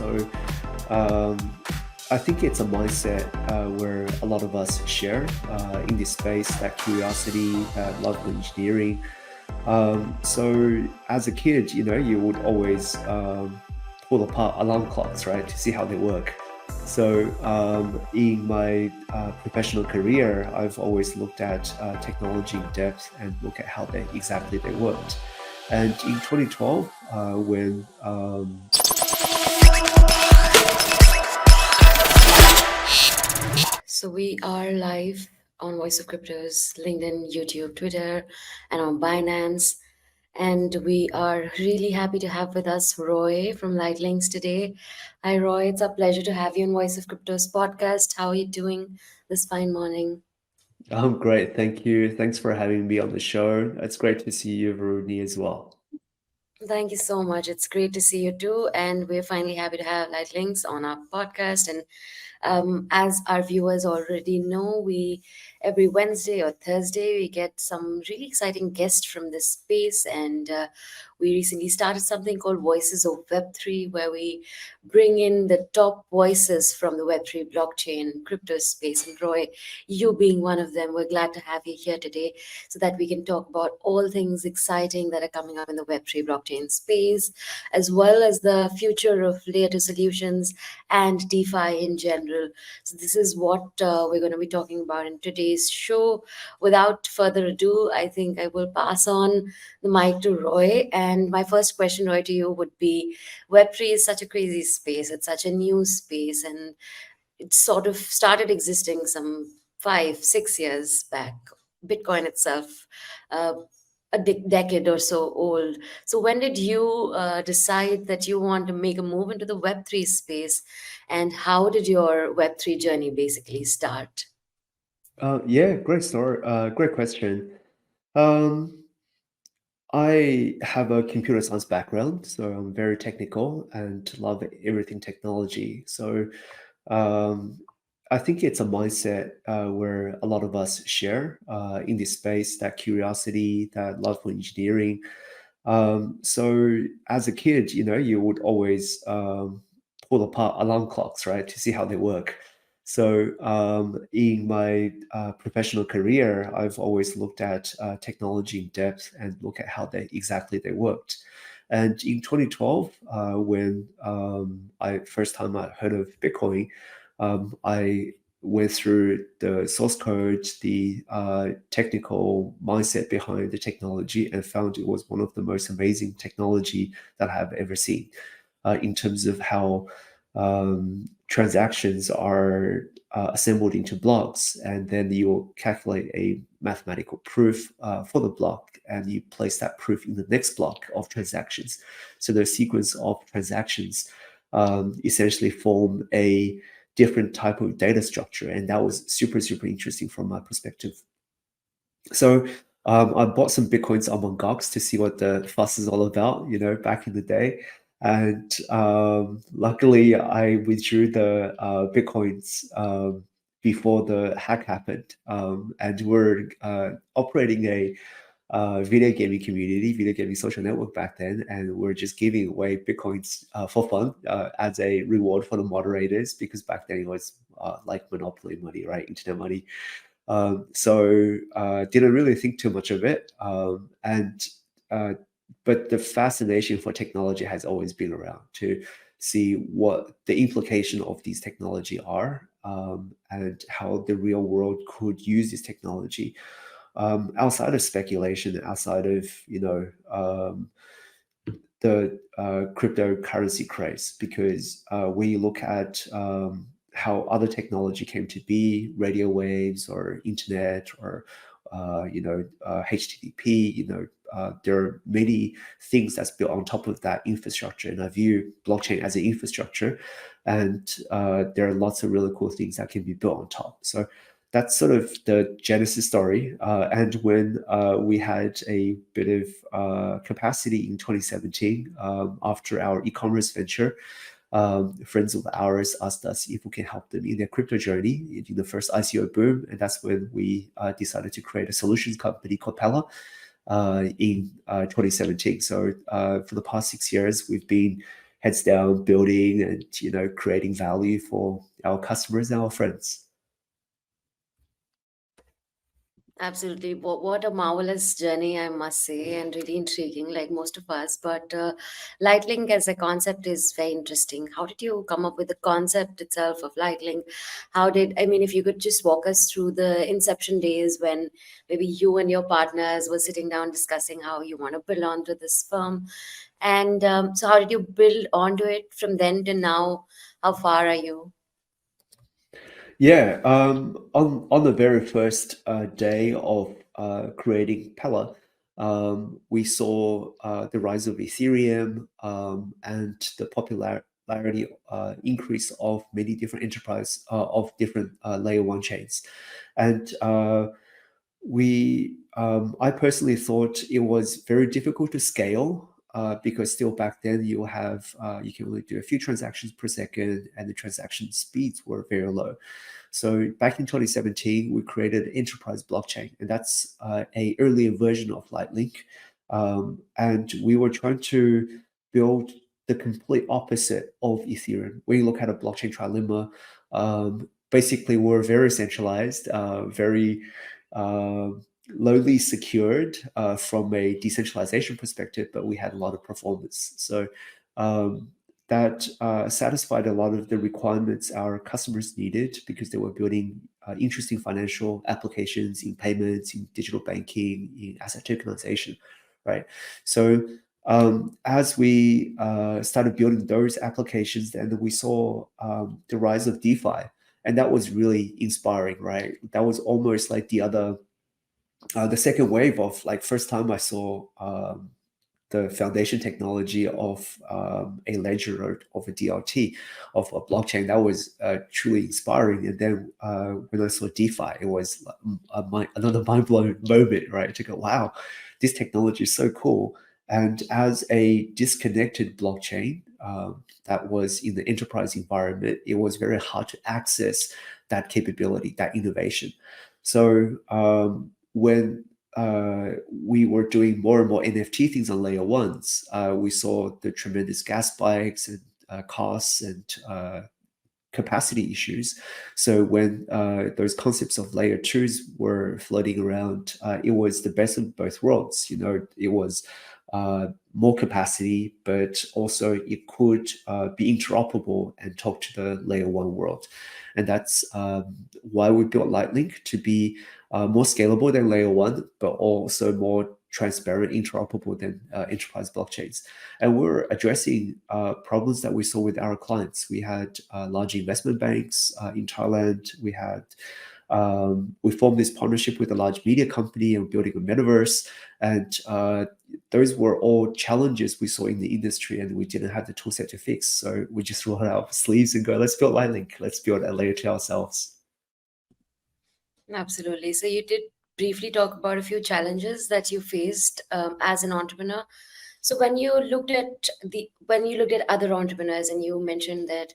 So um, I think it's a mindset where a lot of us share in this space, that curiosity, that love for engineering. So as a kid, you would always pull apart alarm clocks, right, to see how they work. So in my professional career, I've always looked at technology in depth and look at how they worked. And in 2012, when So we are live on Voice of Cryptos, LinkedIn, YouTube, Twitter, and on Binance. And we are really happy to have with us Roy from LightLinks today. Hi, Roy. It's a pleasure to have you on Voice of Cryptos podcast. How are you doing this fine morning? I'm great, thank you. Thanks for having me on the show. It's great to see you, Varuni, as well. Thank you so much. It's great to see you too. And we're finally happy to have LightLinks on our podcast. And as our viewers already know, we every Wednesday or Thursday we get some really exciting guests from this space, and we recently started something called Voices of Web3, where we bring in the top voices from the Web3 blockchain crypto space. And Roy, you being one of them, we're glad to have you here today so that we can talk about all things exciting that are coming up in the Web3 blockchain space, as well as the future of layer 2 solutions and DeFi in general. So, this is what we're going to be talking about in today's show. Without further ado, I think I will pass on the mic to Roy. And my first question, Roy, to you would be Web3 is such a crazy space, it's such a new space, and it sort of started existing some 5, 6 years back. Bitcoin itself, uh, a decade or so old. So when did you decide that you want to make a move into the Web3 space, and how did your Web3 journey basically start? Yeah, great story. Great question. Um, I have a computer science background, so I'm very technical and love everything technology. So um, I think it's a mindset where a lot of us share in this space, that curiosity, that love for engineering. So as a kid, you would always pull apart alarm clocks, right, to see how they work. So in my professional career, I've always looked at technology in depth and look at how they worked. And in 2012, when I first time I heard of Bitcoin, I went through the source code, the technical mindset behind the technology, and found it was one of the most amazing technology that I have ever seen in terms of how transactions are assembled into blocks, and then you calculate a mathematical proof for the block, and you place that proof in the next block of transactions. So the sequence of transactions essentially form a different type of data structure, and that was super interesting from my perspective. So I bought some Bitcoins on Gox to see what the fuss is all about, back in the day. And luckily, I withdrew the Bitcoins before the hack happened. And we're operating a video gaming community, video gaming social network back then, and we're just giving away Bitcoins for fun as a reward for the moderators, because back then it was like monopoly money, right? Internet money. So didn't really think too much of it. And but the fascination for technology has always been around to see what the implication of these technology are, and how the real world could use this technology outside of speculation, outside of the cryptocurrency craze. Because when you look at how other technology came to be, radio waves or internet or HTTP, there are many things that's built on top of that infrastructure, and I view blockchain as an infrastructure, and there are lots of really cool things that can be built on top. So that's sort of the genesis story. And when we had a bit of capacity in 2017, after our e-commerce venture, friends of ours asked us if we can help them in their crypto journey in the first ICO boom. And that's when we decided to create a solutions company called Pellar in 2017. So for the past 6 years, we've been heads down building and creating value for our customers and our friends. Absolutely. What a marvelous journey, I must say, and really intriguing, like most of us. But LightLink as a concept is very interesting. How did you come up with the concept itself of LightLink? I mean, if you could just walk us through the inception days when maybe you and your partners were sitting down discussing how you want to build onto this firm. And so, how did you build onto it from then to now? How far are you? Yeah, on the very first day of creating Pellar, we saw the rise of Ethereum and the popularity increase of many different enterprise of different layer one chains, and I personally thought it was very difficult to scale. Because still back then you can only do a few transactions per second, and the transaction speeds were very low. So back in 2017, we created enterprise blockchain, and that's a earlier version of LightLink. And we were trying to build the complete opposite of Ethereum. When you look at a blockchain trilemma, basically we're very centralized, very uh, lowly secured from a decentralization perspective, but we had a lot of performance. So um, that satisfied a lot of the requirements our customers needed because they were building interesting financial applications in payments, in digital banking, in asset tokenization, right? So as we started building those applications, then we saw the rise of DeFi, and that was really inspiring, right? That was almost like the second wave of like first time I saw the foundation technology of a ledger or of a DLT of a blockchain. That was truly inspiring. And then when I saw DeFi, it was another mind-blowing moment, right? To go, wow, this technology is so cool. And as a disconnected blockchain that was in the enterprise environment, it was very hard to access that capability, that innovation. So when we were doing more and more NFT things on layer ones, we saw the tremendous gas spikes and costs and capacity issues. So when those concepts of layer 2s were floating around, it was the best of both worlds. It was more capacity, but also it could be interoperable and talk to the layer one world. And that's why we built LightLink to be more scalable than layer one, but also more transparent, interoperable than enterprise blockchains. And we're addressing problems that we saw with our clients. We had large investment banks in Thailand. We formed this partnership with a large media company and building a metaverse. And those were all challenges we saw in the industry, and we didn't have the tool set to fix. So we just rolled our sleeves and go, let's build LightLink. Let's build a layer 2 ourselves. Absolutely. So you did briefly talk about a few challenges that you faced as an entrepreneur. So when you looked at other entrepreneurs, and you mentioned that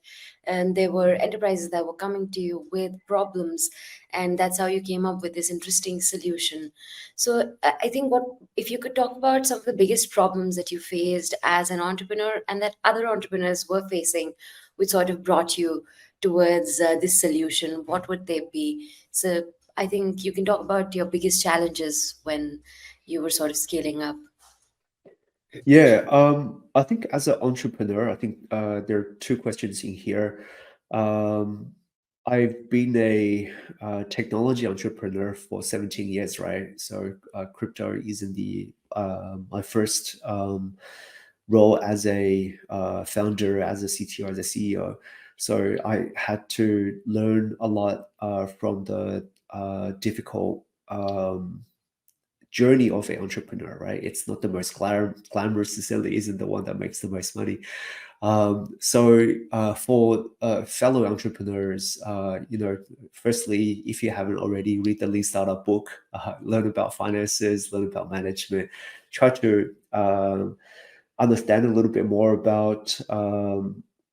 there were enterprises that were coming to you with problems, and that's how you came up with this interesting solution. So I think what if you could talk about some of the biggest problems that you faced as an entrepreneur and that other entrepreneurs were facing, which sort of brought you towards this solution, what would they be? So I think you can talk about your biggest challenges when you were sort of scaling up. Yeah, I think as an entrepreneur, I think there are two questions in here. Um, I've been a technology entrepreneur for 17 years, right? So crypto isn't the my first role as a founder, as a CTO, as a CEO. So I had to learn a lot from the difficult journey of an entrepreneur, right? It's not the most glamorous, necessarily isn't the one that makes the most money. So for fellow entrepreneurs, firstly, if you haven't already, read the Lean Startup book, learn about finances, learn about management, try to understand a little bit more about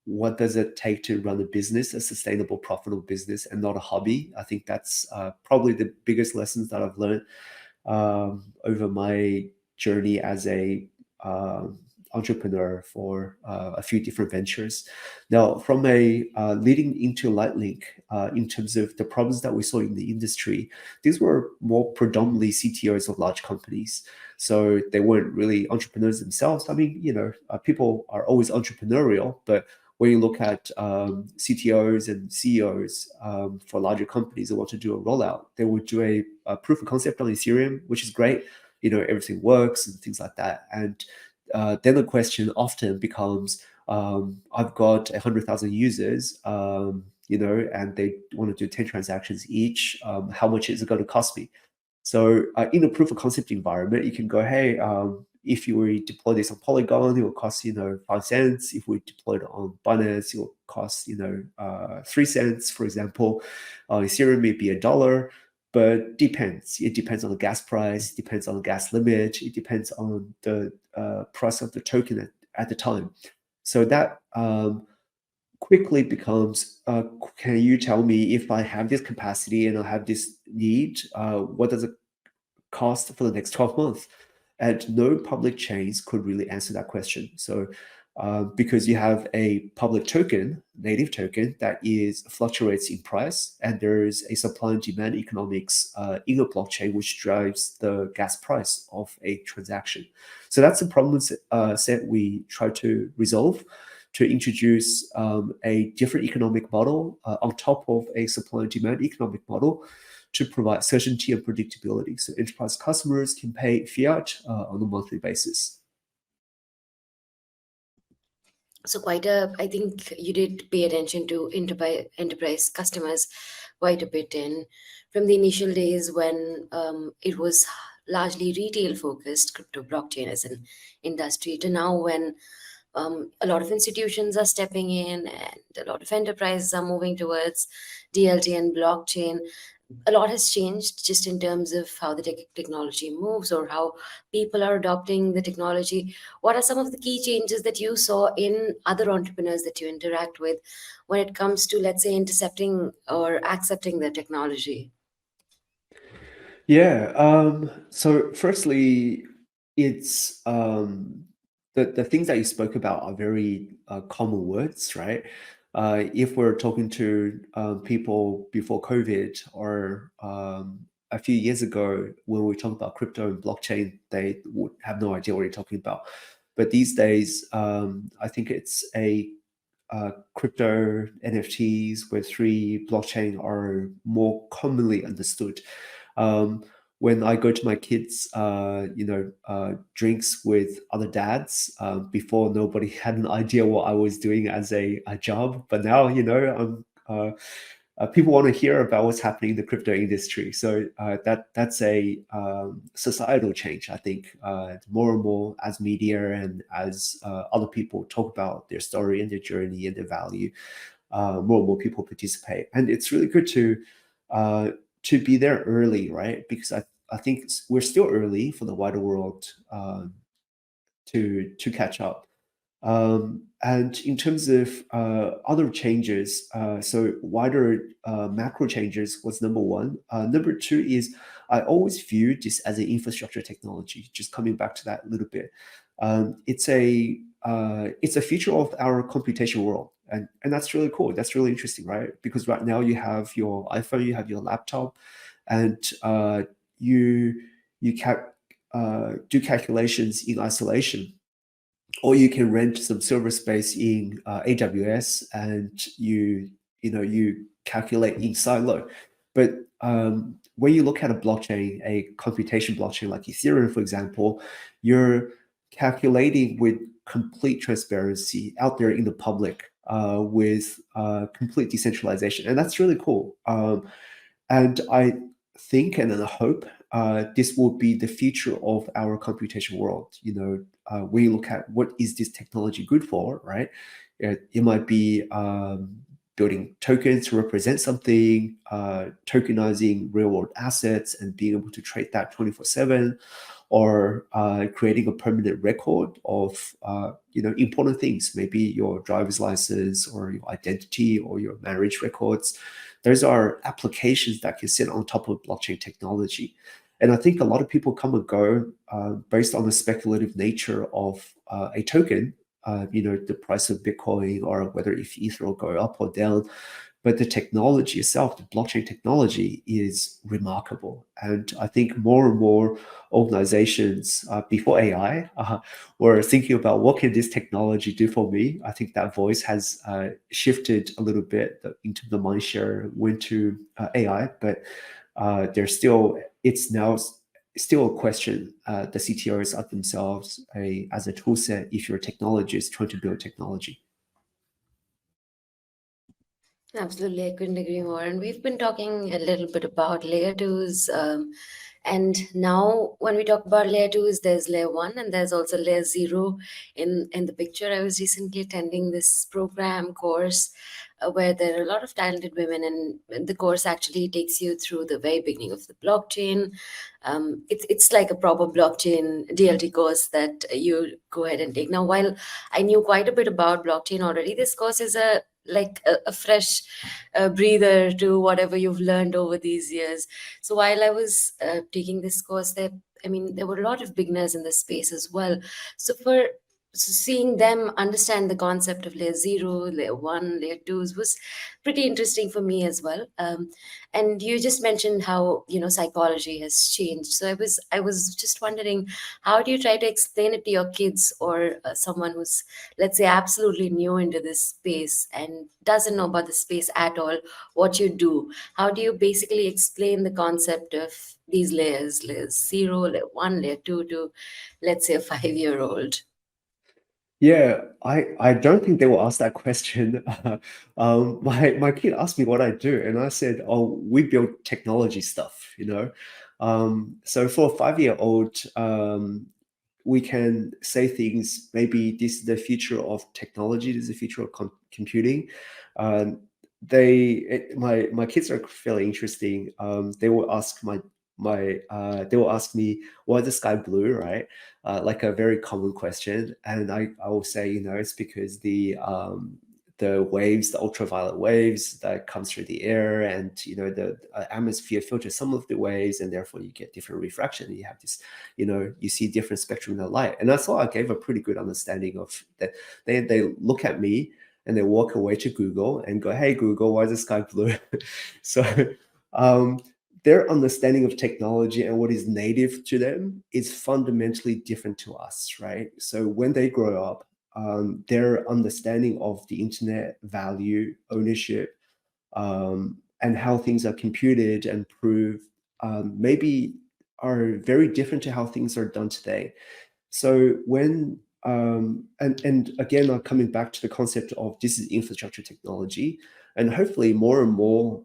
what does it take to run a business, a sustainable, profitable business, and not a hobby. I think that's probably the biggest lessons that I've learned over my journey as a entrepreneur for a few different ventures. Now, from a leading into LightLink, in terms of the problems that we saw in the industry, these were more predominantly CTOs of large companies. So they weren't really entrepreneurs themselves. I mean, people are always entrepreneurial, but when you look at CTOs and CEOs for larger companies that want to do a rollout, they would do a proof of concept on Ethereum, which is great. Everything works and things like that. And then the question often becomes, I've got 100,000 users, and they want to do 10 transactions each. How much is it going to cost me? So in a proof of concept environment, you can go, hey, if you were deploy this on Polygon, it will cost 5 cents. If we deploy it on Binance, it will cost 3 cents, for example. Ethereum may be $1, but depends. It depends on the gas price, depends on the gas limit, it depends on the price of the token at the time. So that quickly becomes, can you tell me if I have this capacity and I have this need, what does it cost for the next 12 months? And no public chains could really answer that question. So because you have a public token, native token, that fluctuates in price, and there's a supply and demand economics in a blockchain which drives the gas price of a transaction. So that's the problem set we try to resolve, to introduce a different economic model on top of a supply and demand economic model to provide certainty and predictability, so enterprise customers can pay fiat on a monthly basis. So I think you did pay attention to enterprise customers quite a bit from the initial days when it was largely retail focused, crypto blockchain as an industry, to now when a lot of institutions are stepping in and a lot of enterprises are moving towards DLT and blockchain. A lot has changed just in terms of how the technology moves or how people are adopting the technology. What are some of the key changes that you saw in other entrepreneurs that you interact with when it comes to, let's say, intercepting or accepting the technology? Yeah. So firstly, it's the things that you spoke about are very common words, right? If we're talking to people before COVID or a few years ago, when we talk about crypto and blockchain, they would have no idea what you're talking about. But these days, I think it's crypto, NFTs, Web3, blockchain are more commonly understood. When I go to my kids, drinks with other dads, before nobody had an idea what I was doing as a job, but now people want to hear about what's happening in the crypto industry. So that's a societal change, I think. More and more as media and as other people talk about their story and their journey and their value, more and more people participate, and it's really good to be there early, right? Because I think we're still early for the wider world to catch up. And in terms of other changes, so wider macro changes was number one. Number two is I always viewed this as an infrastructure technology. Just coming back to that a little bit, it's a feature of our computation world, and that's really cool. That's really interesting, right? Because right now you have your iPhone, you have your laptop, and you do calculations in isolation, or you can rent some server space in AWS, and you calculate in silo. But when you look at a blockchain, a computation blockchain like Ethereum, for example, you're calculating with complete transparency out there in the public, with complete decentralization, and that's really cool. And I think and I hope this will be the future of our computation world. When you look at what is this technology good for, right? It might be building tokens to represent something, tokenizing real world assets and being able to trade that 24/7, or creating a permanent record of important things, maybe your driver's license or your identity or your marriage records. Those are applications that can sit on top of blockchain technology. And I think a lot of people come and go based on the speculative nature of a token, the price of Bitcoin, or whether if Ether will go up or down. But the technology itself, the blockchain technology, is remarkable. And I think more and more organizations before AI were thinking about what can this technology do for me. I think that voice has shifted a little bit into the mind share went to AI, but it's now still a question. The CTOs are themselves as a tool set if you're a technologist trying to build technology. Absolutely, I couldn't agree more. And we've been talking a little bit about layer 2s. And now, when we talk about layer 2s, there's layer 1 and there's also layer 0 in the picture. I was recently attending this program course where there are a lot of talented women, and the course actually takes you through the very beginning of the blockchain. It's like a proper blockchain DLT course that you go ahead and take. Now, while I knew quite a bit about blockchain already, this course is a fresh breather to whatever you've learned over these years. So while I was taking this course, there were a lot of beginners in this space as well. So seeing them understand the concept of layer 0, layer 1, layer 2s was pretty interesting for me as well. And you just mentioned how psychology has changed. So I was just wondering, how do you try to explain it to your kids or someone who's, let's say, absolutely new into this space and doesn't know about the space at all, what you do? How do you basically explain the concept of these layers, layer 0, layer 1, layer 2, to, let's say, a 5-year old? Yeah, I don't think they will ask that question. My kid asked me what I do, and I said, "Oh, we build technology stuff." So for a 5-year-old, we can say things. Maybe this is the future of technology. This is the future of computing. Um, my kids are fairly interesting. They will ask me, "Why is the sky blue?" Right? Like a very common question, and I will say, it's because the waves, the ultraviolet waves that comes through the air, and the atmosphere filters some of the waves, and therefore you get different refraction. And you have this, you see different spectrum of light. And I thought I gave a pretty good understanding of that. They look at me and they walk away to Google and go, "Hey Google, why is the sky blue?" So um, their understanding of technology and what is native to them is fundamentally different to us, right? So when they grow up, their understanding of the internet, value, ownership, and how things are computed and proved, maybe are very different to how things are done today. So when and again, I'm coming back to the concept of this is infrastructure technology, and hopefully more and more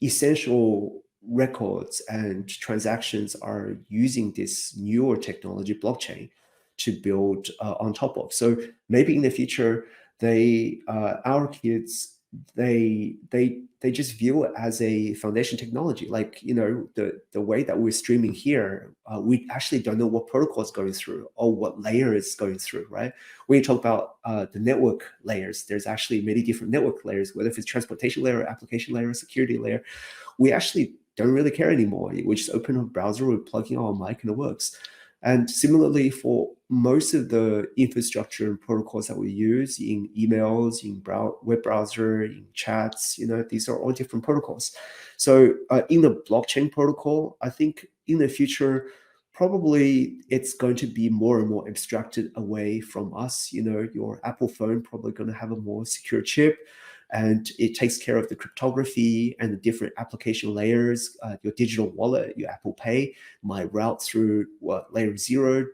essential records and transactions are using this newer technology, blockchain, to build on top of. So maybe in the future, our kids, they just view it as a foundation technology. Like the way that we're streaming here, we actually don't know what protocol is going through or what layer is going through, right? When you talk about the network layers, there's actually many different network layers, whether if it's transportation layer, application layer, security layer. We actually don't really care anymore. We just open a browser, we plug in our mic, and it works. And similarly, for most of the infrastructure and protocols that we use in emails, in web browser, in chats, these are all different protocols. So in the blockchain protocol, I think in the future, probably it's going to be more and more abstracted away from us. Your Apple phone probably going to have a more secure chip, and it takes care of the cryptography and the different application layers. Your digital wallet, your Apple Pay, might route through layer 0,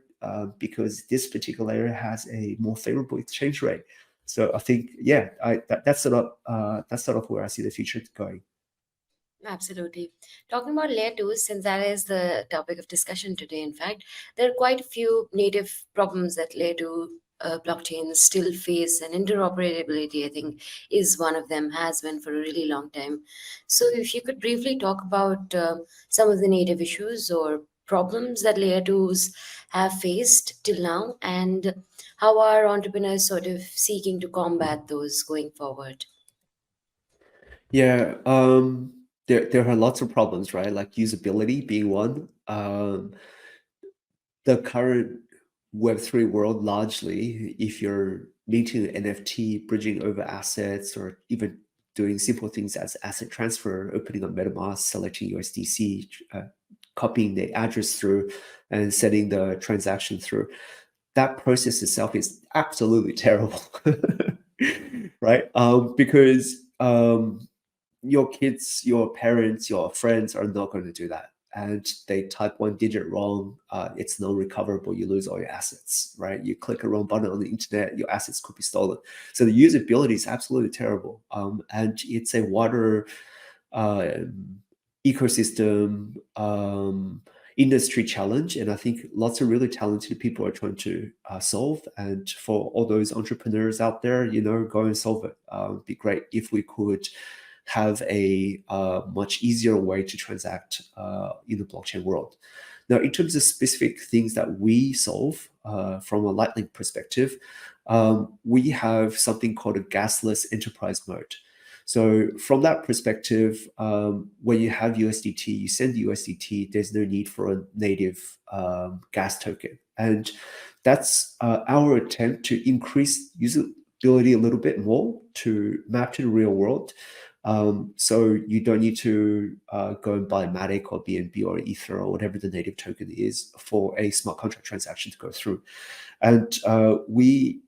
because this particular layer has a more favorable exchange rate. So I think, yeah, that's sort of where I see the future going. Absolutely. Talking about layer 2s, since that is the topic of discussion today, in fact, there are quite a few native problems that layer 2 blockchains still face, and interoperability, I think, is one of them, has been for a really long time. So, if you could briefly talk about some of the native issues or problems that layer 2s have faced till now, and how are entrepreneurs sort of seeking to combat those going forward? Yeah. there are lots of problems, right? Like usability being one. The current Web3 world, largely, if you're minting an NFT, bridging over assets, or even doing simple things as asset transfer, opening up MetaMask, selecting USDC, copying the address through, and sending the transaction through, that process itself is absolutely terrible, right? Because your kids, your parents, your friends are not going to do that. And they type one digit wrong, it's non-recoverable. You lose all your assets, right? You click a wrong button on the internet, your assets could be stolen. So the usability is absolutely terrible, and it's a wider ecosystem industry challenge, and I think lots of really talented people are trying to solve. And for all those entrepreneurs out there, go and solve it. It'd be great if we could have a much easier way to transact in the blockchain world. Now, in terms of specific things that we solve from a LightLink perspective, we have something called a gasless enterprise mode. So from that perspective, when you have USDT, you send USDT, there's no need for a native gas token. And that's our attempt to increase usability a little bit more to map to the real world. So you don't need to go and buy Matic or BNB or Ether or whatever the native token is for a smart contract transaction to go through. And we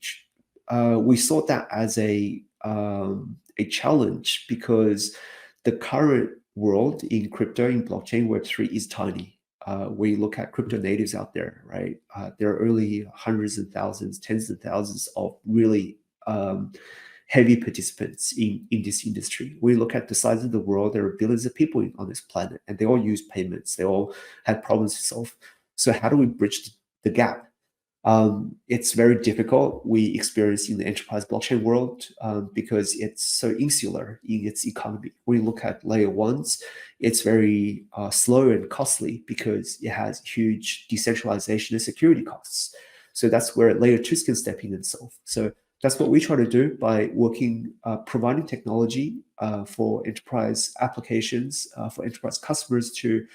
saw that as a challenge because the current world in crypto, in blockchain Web3 is tiny. We look at crypto natives out there, right? There are only hundreds of thousands, tens of thousands of really heavy participants in this industry. We look at the size of the world, there are billions of people on this planet, and they all use payments. They all have problems to solve. So how do we bridge the gap? It's very difficult. We experience in the enterprise blockchain world because it's so insular in its economy. When you look at layer ones, it's very slow and costly because it has huge decentralization and security costs. So that's where layer twos can step in and solve. So that's what we try to do by working, providing technology for enterprise applications, for enterprise customers to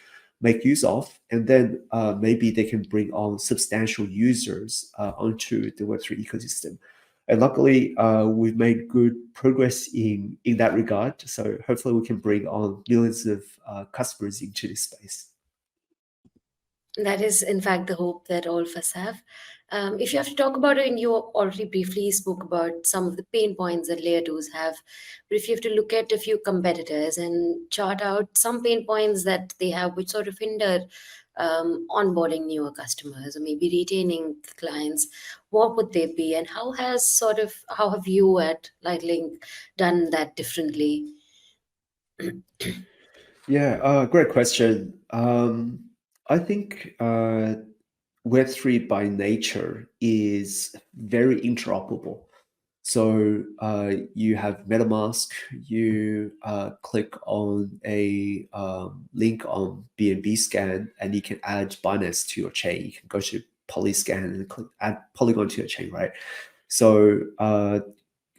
make use of, and then maybe they can bring on substantial users onto the Web3 ecosystem. And luckily, we've made good progress in that regard. So hopefully we can bring on millions of customers into this space. That is, in fact, the hope that all of us have. If you have to talk about it, and you already briefly spoke about some of the pain points that layer 2s have, but if you have to look at a few competitors and chart out some pain points that they have, which sort of hinder onboarding newer customers or maybe retaining clients, what would they be, and how have you at LightLink done that differently? Yeah, great question. I think Web3 by nature is very interoperable. So you have MetaMask, you click on a link on BNB scan, and you can add Binance to your chain. You can go to Polyscan and add Polygon to your chain, right? So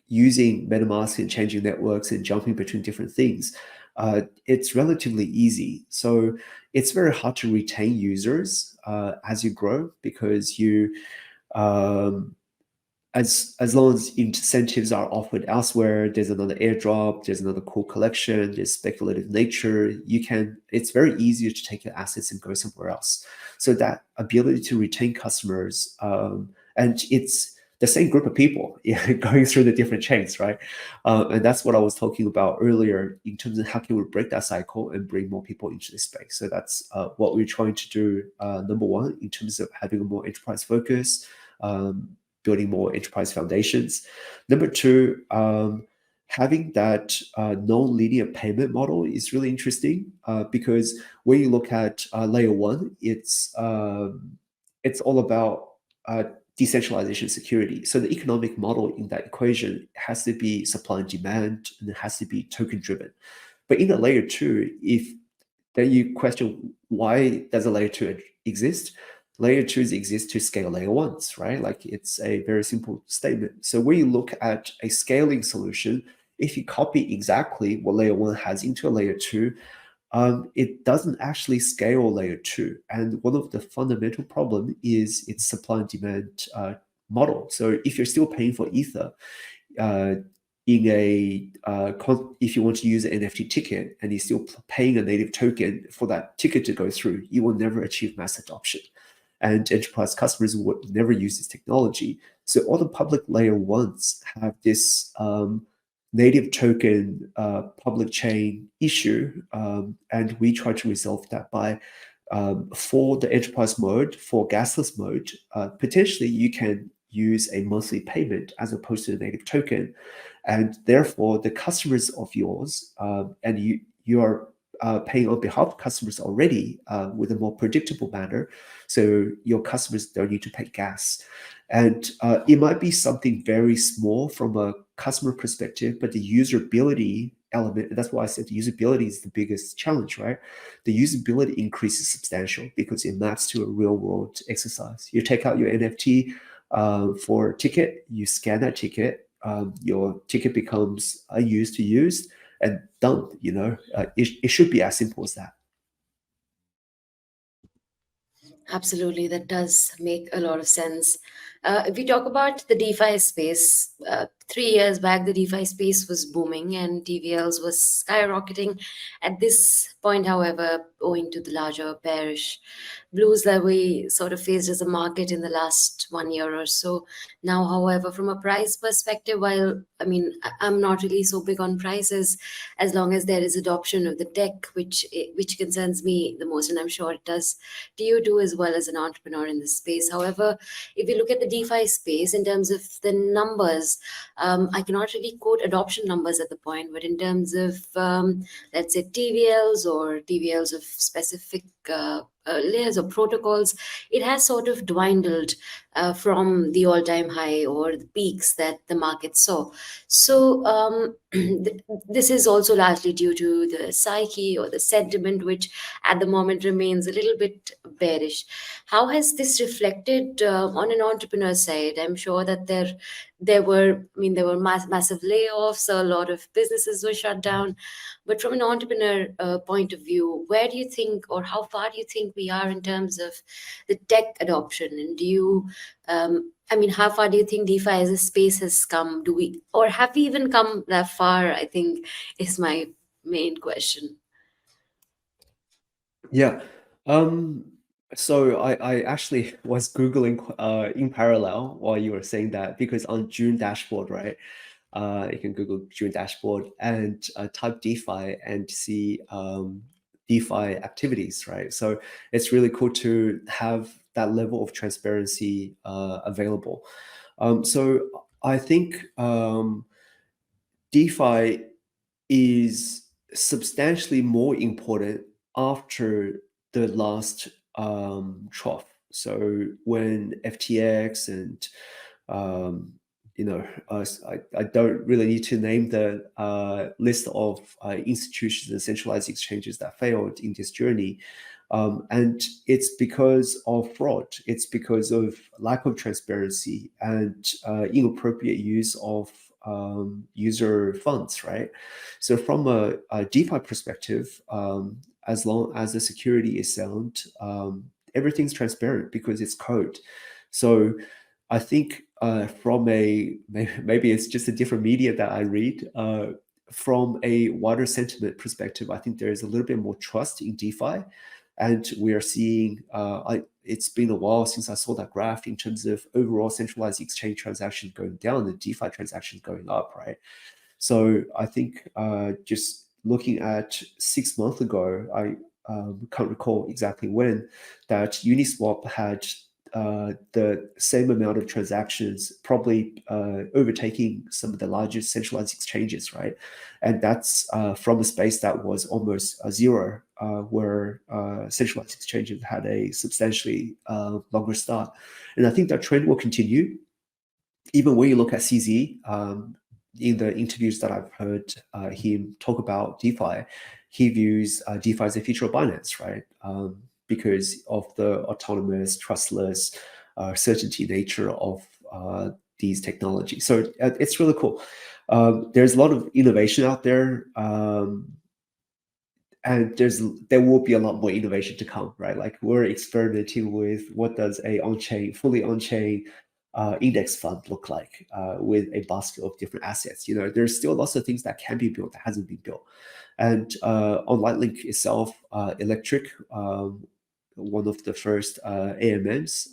using MetaMask and changing networks and jumping between different things, it's relatively easy. So it's very hard to retain users as you grow because you as long as incentives are offered elsewhere, there's another airdrop, there's another cool collection, there's speculative nature, it's very easy to take your assets and go somewhere else. So that ability to retain customers, and it's the same group of people going through the different chains, right? And that's what I was talking about earlier in terms of how can we break that cycle and bring more people into this space. So that's what we're trying to do, number one, in terms of having a more enterprise focus, building more enterprise foundations. Number two, having that non-linear payment model is really interesting because when you look at layer one, it's all about decentralization security. So the economic model in that equation has to be supply and demand, and it has to be token driven. But in the layer two, if then you question why does a layer two exist? Layer twos exist to scale layer ones, right? Like it's a very simple statement. So when you look at a scaling solution, if you copy exactly what layer 1 has into a layer 2, it doesn't actually scale layer 2. And one of the fundamental problem is its supply and demand model. So if you're still paying for Ether, in a if you want to use an NFT ticket and you're still paying a native token for that ticket to go through, you will never achieve mass adoption. And enterprise customers would never use this technology. So all the public layer 1s have this native token public chain issue, and we try to resolve that by for the enterprise mode, for gasless mode, potentially you can use a monthly payment as opposed to a native token, and therefore the customers of yours, and you are paying on behalf of customers already with a more predictable manner, so your customers don't need to pay gas. And it might be something very small from a customer perspective, but the usability element, that's why I said the usability is the biggest challenge, right? The usability increase is substantial because it maps to a real world exercise. You take out your NFT for a ticket, you scan that ticket, your ticket becomes a use to use and done. It should be as simple as that. Absolutely, that does make a lot of sense. If we talk about the DeFi space, 3 years back, the DeFi space was booming and TVLs was skyrocketing. At this point, however, owing to the larger bearish blues that we sort of faced as a market in the last 1 year or so. Now, however, from a price perspective, while I mean, I'm not really so big on prices, as long as there is adoption of the tech, which concerns me the most, and I'm sure it does to you too, as well as an entrepreneur in this space. However, if you look at the DeFi space in terms of the numbers, I cannot really quote adoption numbers at the point, but in terms of let's say TVLs or TVLs of specific layers or protocols, it has sort of dwindled from the all-time high or the peaks that the market saw. So this is also largely due to the psyche or the sentiment, which at the moment remains a little bit bearish. How has this reflected on an entrepreneur side? I'm sure that there were massive layoffs, a lot of businesses were shut down. But from an entrepreneur point of view, where do you think, or how far do you think we are in terms of the tech adoption? And how far do you think DeFi as a space has come? Or have we even come that far? I think is my main question. Yeah. So I actually was Googling in parallel while you were saying that, because on June dashboard, right? You can Google June dashboard and type DeFi and see DeFi activities, right? So it's really cool to have that level of transparency available. So I think DeFi is substantially more important after the last trough. So when FTX and I don't really need to name the list of institutions and centralized exchanges that failed in this journey. And it's because of fraud. It's because of lack of transparency and inappropriate use of user funds, right? So from a DeFi perspective, as long as the security is sound, everything's transparent because it's code. So I think from maybe it's just a different media that I read. From a wider sentiment perspective, I think there is a little bit more trust in DeFi, and we are seeing. It's been a while since I saw that graph in terms of overall centralized exchange transactions going down and DeFi transactions going up, right? So I think just looking at 6 months ago, I can't recall exactly when, that Uniswap had the same amount of transactions, probably overtaking some of the largest centralized exchanges, right? And that's from a space that was almost zero, where centralized exchanges had a substantially longer start. And I think that trend will continue. Even when you look at CZ, in the interviews that I've heard him talk about DeFi, he views DeFi as a feature of Binance, right? Because of the autonomous, trustless, certainty nature of these technologies. So it's really cool. There's a lot of innovation out there, and there will be a lot more innovation to come, right? Like we're experimenting with what does a fully on-chain index fund look like with a basket of different assets. There's still lots of things that can be built that hasn't been built. And on LightLink itself, Electric, one of the first AMMs,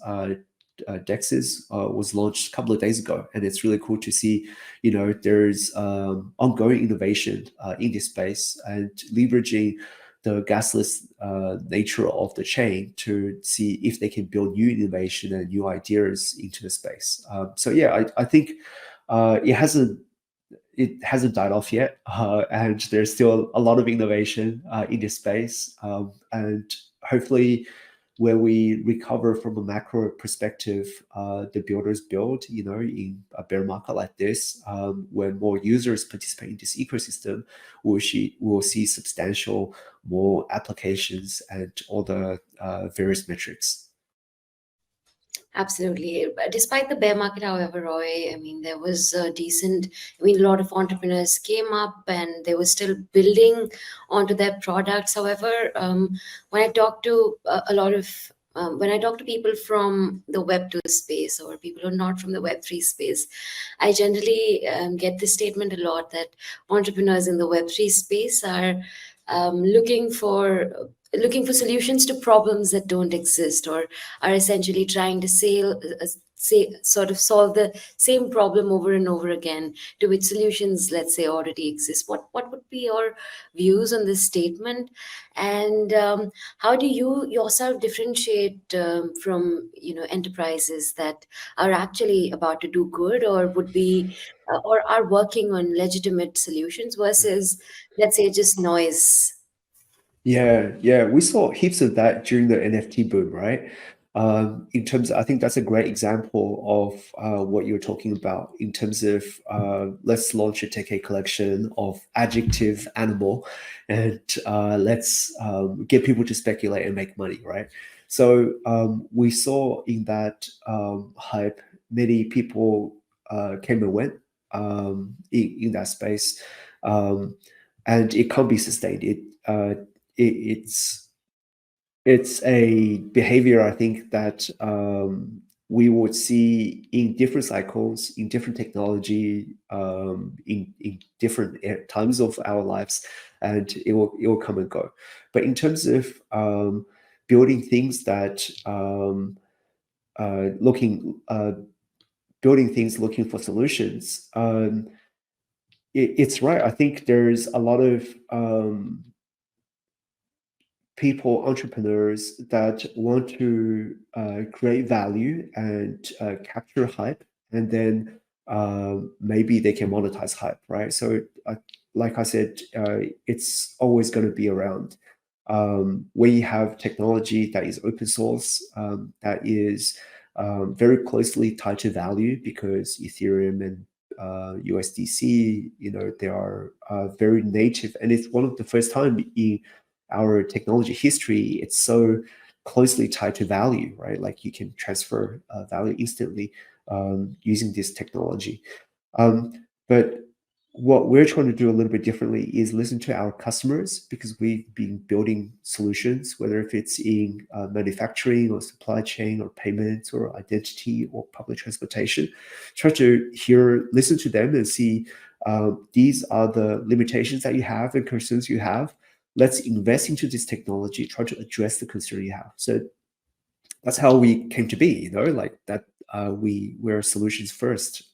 DEXs, was launched a couple of days ago, and it's really cool to see. There's ongoing innovation in this space and leveraging the gasless nature of the chain to see if they can build new innovation and new ideas into the space. So yeah, I think it hasn't died off yet, and there's still a lot of innovation in this space, and hopefully when we recover from a macro perspective, the builders build, in a bear market like this, when more users participate in this ecosystem, we'll see substantial more applications and all the various metrics. Absolutely. But despite the bear market, however, Roy, I mean, there was a decent, a lot of entrepreneurs came up and they were still building onto their products. However, when I talk to when I talk to people from the Web2 space or people who are not from the Web3 space, I generally get this statement a lot that entrepreneurs in the Web3 space are looking for solutions to problems that don't exist, or are essentially trying to sort of solve the same problem over and over again, to which solutions, let's say, already exist. What would be your views on this statement, and how do you yourself differentiate from enterprises that are actually about to do good, or would be or are working on legitimate solutions versus, let's say, just noise? Yeah, we saw heaps of that during the NFT boom, right? In terms I think that's a great example of what you're talking about in terms of let's launch a TK collection of adjective animal, and let's get people to speculate and make money, right? So we saw in that hype, many people came and went in that space, um, and it can't be sustained. It's it's a behavior, I think, that we would see in different cycles, in different technology, in different times of our lives, and it will come and go. But in terms of building things that looking building things looking for solutions, it's right. I think there's a lot of people, entrepreneurs that want to create value and capture hype, and then maybe they can monetize hype, right? So, like I said, it's always going to be around. We have technology that is open source, that is very closely tied to value, because Ethereum and USDC, they are very native, and it's one of the first time in our technology history, it's so closely tied to value, right? Like you can transfer value instantly using this technology. But what we're trying to do a little bit differently is listen to our customers, because we've been building solutions, whether if it's in manufacturing or supply chain or payments or identity or public transportation. Try to listen to them and see these are the limitations that you have and concerns you have. Let's invest into this technology, try to address the concern you have. So that's how we came to be, like that. We're solutions first.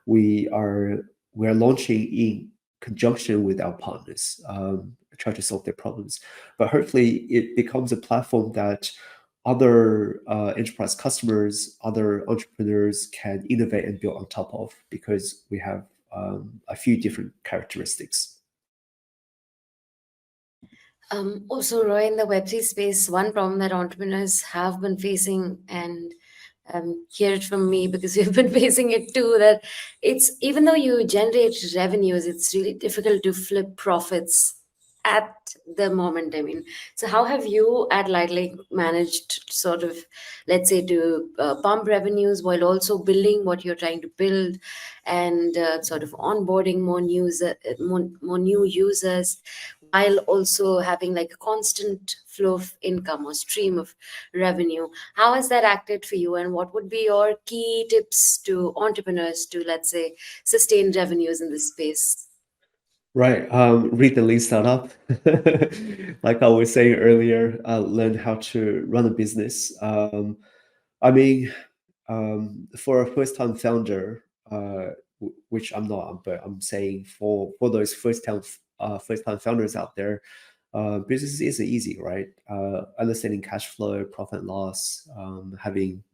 We're launching in conjunction with our partners, try to solve their problems. But hopefully it becomes a platform that other enterprise customers, other entrepreneurs can innovate and build on top of, because we have a few different characteristics. Also, Roy, in the Web3 space, one problem that entrepreneurs have been facing, and hear it from me because we've been facing it too, that it's, even though you generate revenues, it's really difficult to flip profits at the moment? I mean, so how have you at LightLink managed sort of, let's say, to pump revenues while also building what you're trying to build, and sort of onboarding more new users, while also having like a constant flow of income or stream of revenue? How has that acted for you, and what would be your key tips to entrepreneurs to, let's say, sustain revenues in this space? Right. Read the lean startup. Like I was saying earlier, learn how to run a business. I mean, for a first-time founder, which I'm not, but I'm saying for those first-time founders out there, business is easy, right? Understanding cash flow, profit and loss, having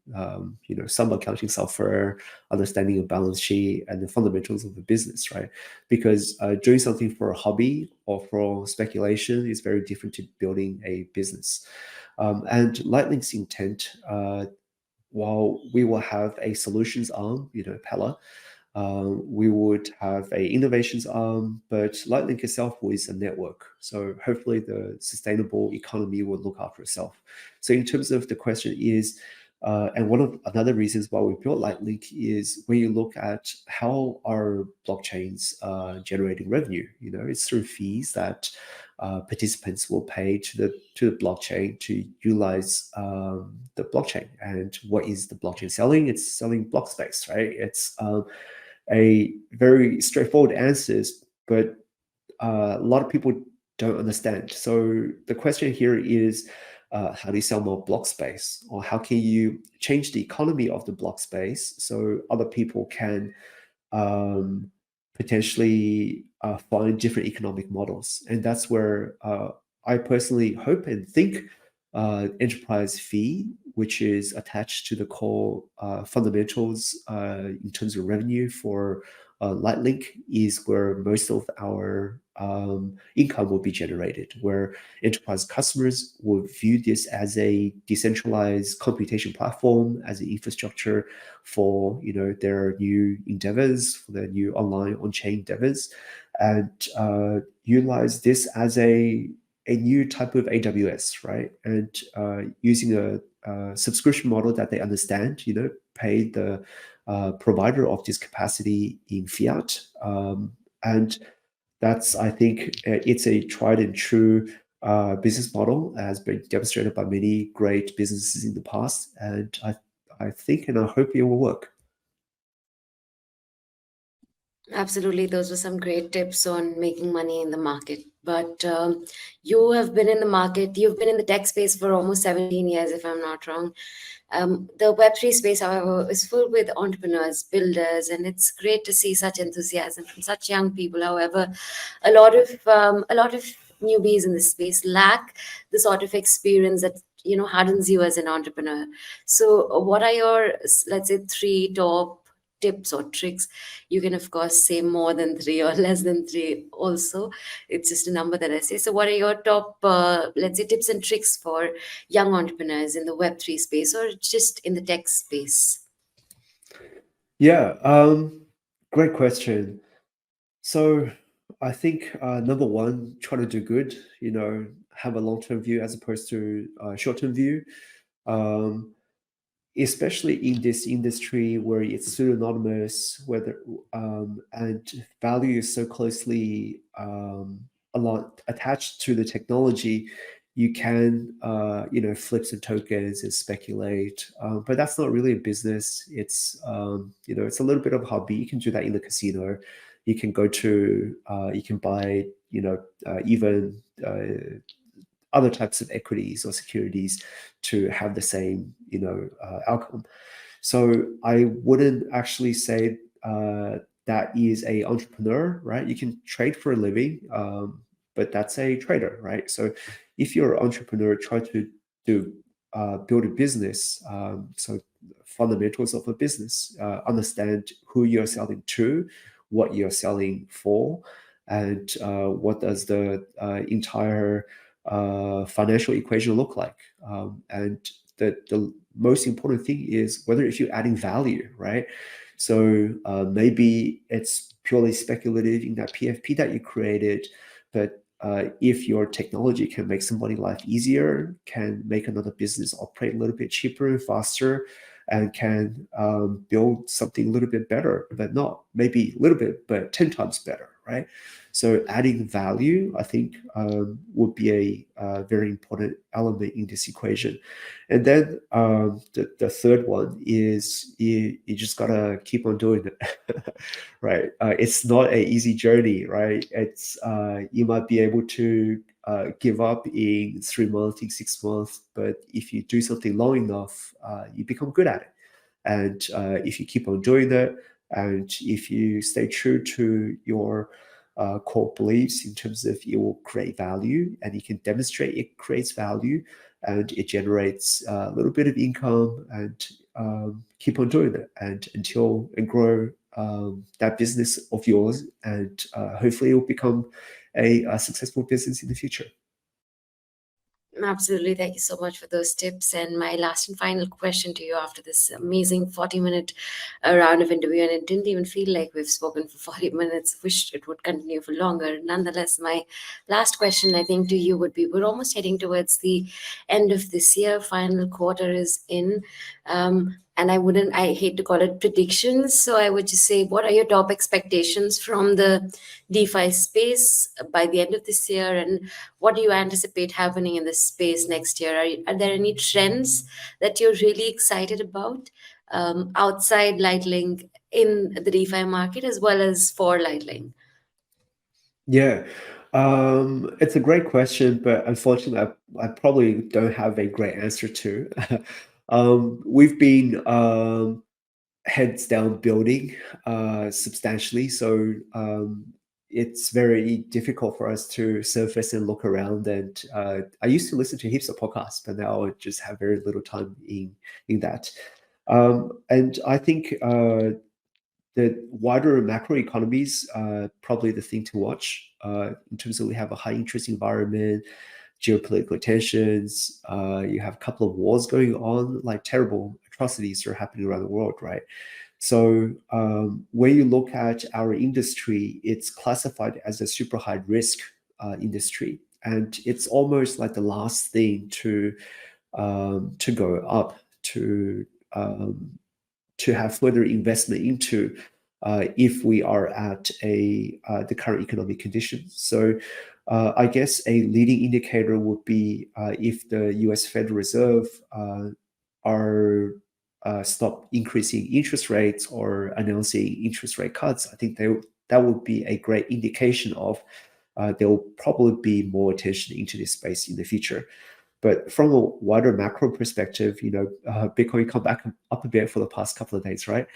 some accounting software, understanding a balance sheet, and the fundamentals of the business, right? Because doing something for a hobby or for speculation is very different to building a business. And Lightlink's intent, while we will have a solutions arm, Pellar, we would have a innovations arm, but LightLink itself is a network. So hopefully the sustainable economy will look after itself. So in terms of the question is, and one of another reasons why we built LightLink is when you look at how our blockchains generating revenue, it's through fees that participants will pay to the blockchain to utilize the blockchain. And what is the blockchain selling? It's selling block space, right? It's a very straightforward answers, but a lot of people don't understand. So the question here is, how do you sell more block space, or how can you change the economy of the block space so other people can um, potentially find different economic models? And that's where I personally hope and think enterprise fee, which is attached to the core fundamentals in terms of revenue for LightLink, is where most of our income will be generated, where enterprise customers will view this as a decentralized computation platform, as an infrastructure for their new endeavors, for their new online on-chain endeavors, and utilize this as a new type of AWS, right? And using a subscription model that they understand, pay the provider of this capacity in fiat. And that's, I think, it's a tried and true business model, has been demonstrated by many great businesses in the past. And I think and I hope it will work. Absolutely, those were some great tips on making money in the market. But you have been in the market, you've been in the tech space for almost 17 years, if I'm not wrong. The Web3 space, however, is full with entrepreneurs, builders, and it's great to see such enthusiasm from such young people. However, a lot of newbies in this space lack the sort of experience that hardens you as an entrepreneur. So, what are your, let's say, three top tips or tricks? You can of course say more than three or less than three also, it's just a number that I say. So what are your top let's say tips and tricks for young entrepreneurs in the Web3 space or just in the tech space? Yeah, great question. So I think number one, try to do good. Have a long-term view as opposed to a short-term view. Um, Especially in this industry where it's pseudonymous, whether and value is so closely a lot attached to the technology, you can flip some tokens and speculate, but that's not really a business. It's it's a little bit of a hobby. You can do that in the casino. You can go to you can buy even other types of equities or securities to have the same outcome. So I wouldn't actually say that is a entrepreneur, right? You can trade for a living, but that's a trader, right? So if you're an entrepreneur, try to do build a business. So fundamentals of a business, understand who you're selling to, what you're selling for, and what does the entire financial equation look like. And the most important thing is whether if you're adding value, right? So maybe it's purely speculative in that PFP that you created, but if your technology can make somebody's life easier, can make another business operate a little bit cheaper and faster, and can build something a little bit better, but not maybe a little bit, but 10 times better, right? So adding value, I think, would be a very important element in this equation. And then the third one is you just gotta keep on doing it, right? It's not an easy journey, right? It's you might be able to give up in 3 months, in 6 months, but if you do something long enough, you become good at it. And if you keep on doing that, and if you stay true to your core beliefs in terms of it will create value, and you can demonstrate it creates value, and it generates a little bit of income, and keep on doing it, and until and grow that business of yours, and hopefully it will become a successful business in the future. Absolutely. Thank you so much for those tips. And my last and final question to you after this amazing 40-minute round of interview. And it didn't even feel like we've spoken for 40 minutes. Wish it would continue for longer. Nonetheless, my last question, I think, to you would be, we're almost heading towards the end of this year. Final quarter is in. And I hate to call it predictions. So I would just say, what are your top expectations from the DeFi space by the end of this year? And what do you anticipate happening in this space next year? Are there any trends that you're really excited about outside Lightlink in the DeFi market as well as for Lightlink? Yeah, it's a great question, but unfortunately, I probably don't have a great answer to. We've been heads down building substantially, so it's very difficult for us to surface and look around. And I used to listen to heaps of podcasts, but now I just have very little time in that. And I think the wider macro economies are probably the thing to watch in terms of we have a high interest environment, geopolitical tensions. You have a couple of wars going on, like terrible atrocities are happening around the world, right? So when you look at our industry, it's classified as a super high risk industry, and it's almost like the last thing to go up to have further investment into if we are at the current economic conditions. So I guess a leading indicator would be if the US Federal Reserve are stop increasing interest rates or announcing interest rate cuts. I think that would be a great indication of there will probably be more attention into this space in the future. But from a wider macro perspective, Bitcoin come back up a bit for the past couple of days, right?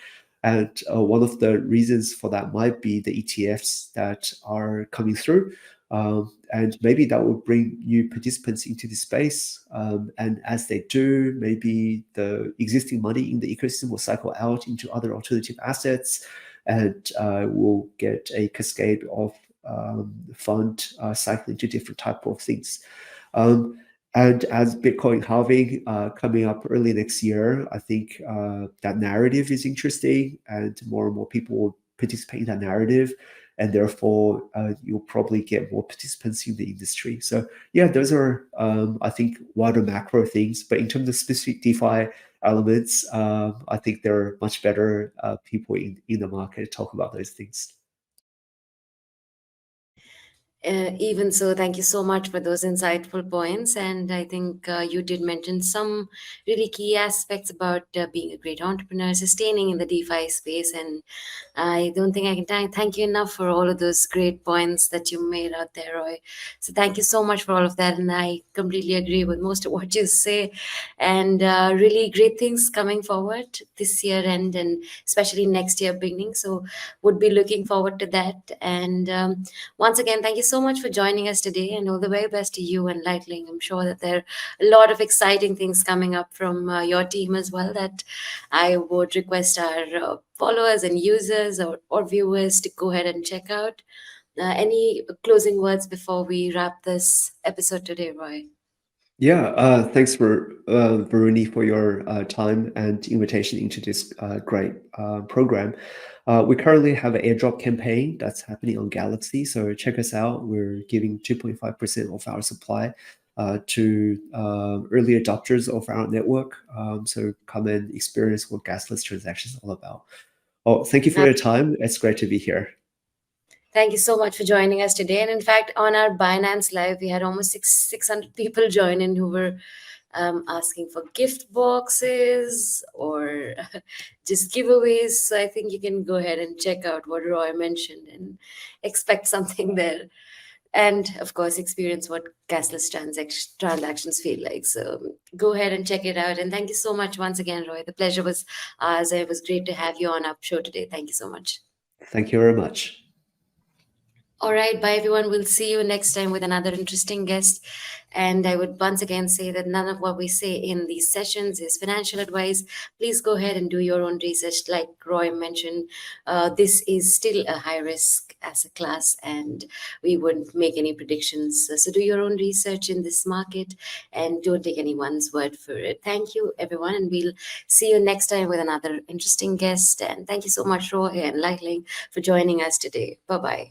And one of the reasons for that might be the ETFs that are coming through. And maybe that will bring new participants into the space. And as they do, maybe the existing money in the ecosystem will cycle out into other alternative assets, and we'll get a cascade of fund cycling to different type of things. And as Bitcoin halving coming up early next year, I think that narrative is interesting, and more people will participate in that narrative, and therefore you'll probably get more participants in the industry. So yeah, those are I think wider macro things. But in terms of specific DeFi elements, I think there are much better people in the market to talk about those things. Even so, thank you so much for those insightful points. And I think you did mention some really key aspects about being a great entrepreneur, sustaining in the DeFi space. And I don't think I can thank you enough for all of those great points that you made out there, Roy. So thank you so much for all of that. And I completely agree with most of what you say. And really great things coming forward this year and especially next year beginning. So would be looking forward to that. And once again, thank you so much for joining us today, and all the very best to you and Lightling. I'm sure that there are a lot of exciting things coming up from your team as well that I would request our followers and users or viewers to go ahead and check out. Any closing words before we wrap this episode today, Roy? Yeah, thanks for Varuni for your time and invitation into this great program. We currently have an airdrop campaign that's happening on Galaxy, so check us out. We're giving 2.5% of our supply to early adopters of our network. So come and experience what gasless transactions is all about. Oh, thank you for your time. It's great to be here. Thank you so much for joining us today. And in fact, on our Binance Live, we had almost 600 people join in who were asking for gift boxes or just giveaways. So I think you can go ahead and check out what Roy mentioned and expect something there. And of course, experience what cashless transactions feel like. So go ahead and check it out. And thank you so much once again, Roy. The pleasure was ours. It was great to have you on our show today. Thank you so much. Thank you very much. All right, bye everyone. We'll see you next time with another interesting guest. And I would once again say that none of what we say in these sessions is financial advice. Please go ahead and do your own research. Like Roy mentioned, this is still a high risk asset class, and we wouldn't make any predictions. So do your own research in this market and don't take anyone's word for it. Thank you, everyone. And we'll see you next time with another interesting guest. And thank you so much, Roy and Lightling, for joining us today. Bye bye.